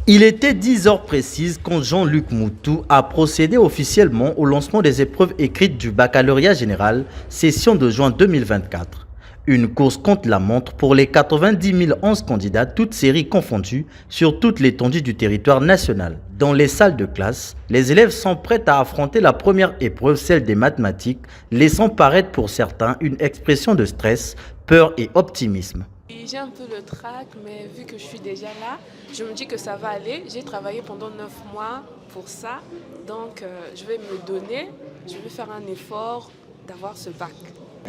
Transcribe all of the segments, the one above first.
Il était 10 heures précises quand Jean-Luc Moutou a procédé officiellement au lancement des épreuves écrites du baccalauréat général, session de juin 2024. Une course contre la montre pour les 90 011 candidats, toutes séries confondues, sur toute l'étendue du territoire national. Dans les salles de classe, les élèves sont prêts à affronter la première épreuve, celle des mathématiques, laissant paraître pour certains une expression de stress, peur et optimisme. J'ai un peu le trac, mais vu que je suis déjà là, je me dis que ça va aller. J'ai travaillé pendant 9 mois pour ça, donc je vais me donner, je vais faire un effort d'avoir ce bac.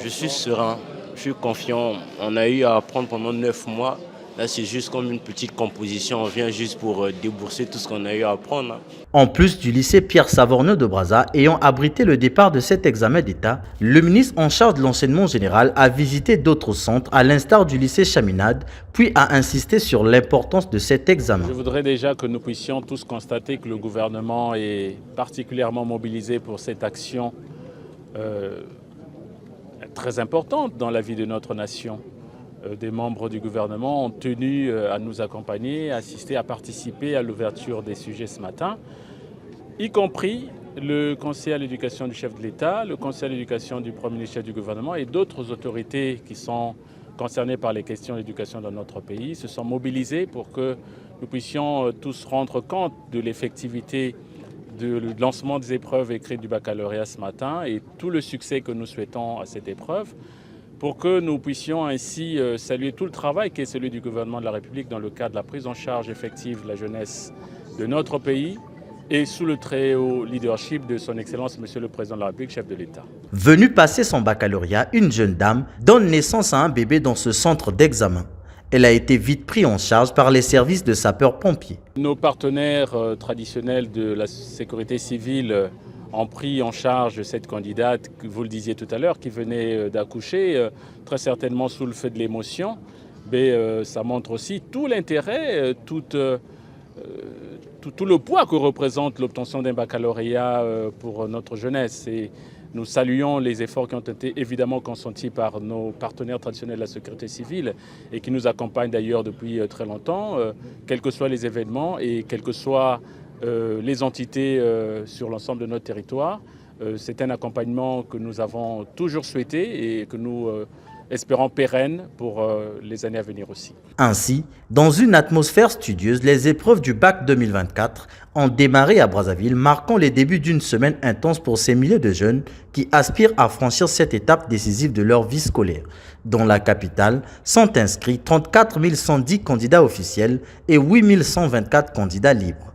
Je suis serein, je suis confiant. On a eu à apprendre pendant 9 mois. Là, c'est juste comme une petite composition. On vient juste pour débourser tout ce qu'on a eu à apprendre. En plus du lycée Pierre Savorgneau de Brazza ayant abrité le départ de cet examen d'État, le ministre en charge de l'enseignement général a visité d'autres centres à l'instar du lycée Chaminade, puis a insisté sur l'importance de cet examen. Je voudrais déjà que nous puissions tous constater que le gouvernement est particulièrement mobilisé pour cette action très importante dans la vie de notre nation. Des membres du gouvernement ont tenu à nous accompagner, à assister, à participer à l'ouverture des sujets ce matin, y compris le conseiller à l'éducation du chef de l'État, le conseiller à l'éducation du Premier ministre du gouvernement et d'autres autorités qui sont concernées par les questions d'éducation dans notre pays se sont mobilisés pour que nous puissions tous rendre compte de l'effectivité du lancement des épreuves écrites du baccalauréat ce matin et tout le succès que nous souhaitons à cette épreuve, pour que nous puissions ainsi saluer tout le travail qui est celui du gouvernement de la République dans le cadre de la prise en charge effective de la jeunesse de notre pays et sous le très haut leadership de son Excellence Monsieur le Président de la République, chef de l'État. Venue passer son baccalauréat, une jeune dame donne naissance à un bébé dans ce centre d'examen. Elle a été vite prise en charge par les services de sapeurs-pompiers. Nos partenaires traditionnels de la sécurité civile ont pris en charge cette candidate, vous le disiez tout à l'heure, qui venait d'accoucher, très certainement sous le feu de l'émotion. Mais ça montre aussi tout l'intérêt, tout le poids que représente l'obtention d'un baccalauréat pour notre jeunesse. Et nous saluons les efforts qui ont été évidemment consentis par nos partenaires traditionnels de la sécurité civile et qui nous accompagnent d'ailleurs depuis très longtemps, quels que soient les événements et quelles que soient les entités sur l'ensemble de notre territoire. C'est un accompagnement que nous avons toujours souhaité et que nous espérons pérenne pour les années à venir aussi. Ainsi, dans une atmosphère studieuse, les épreuves du bac 2024 ont démarré à Brazzaville, marquant les débuts d'une semaine intense pour ces milliers de jeunes qui aspirent à franchir cette étape décisive de leur vie scolaire. Dans la capitale, sont inscrits 34 110 candidats officiels et 8 124 candidats libres.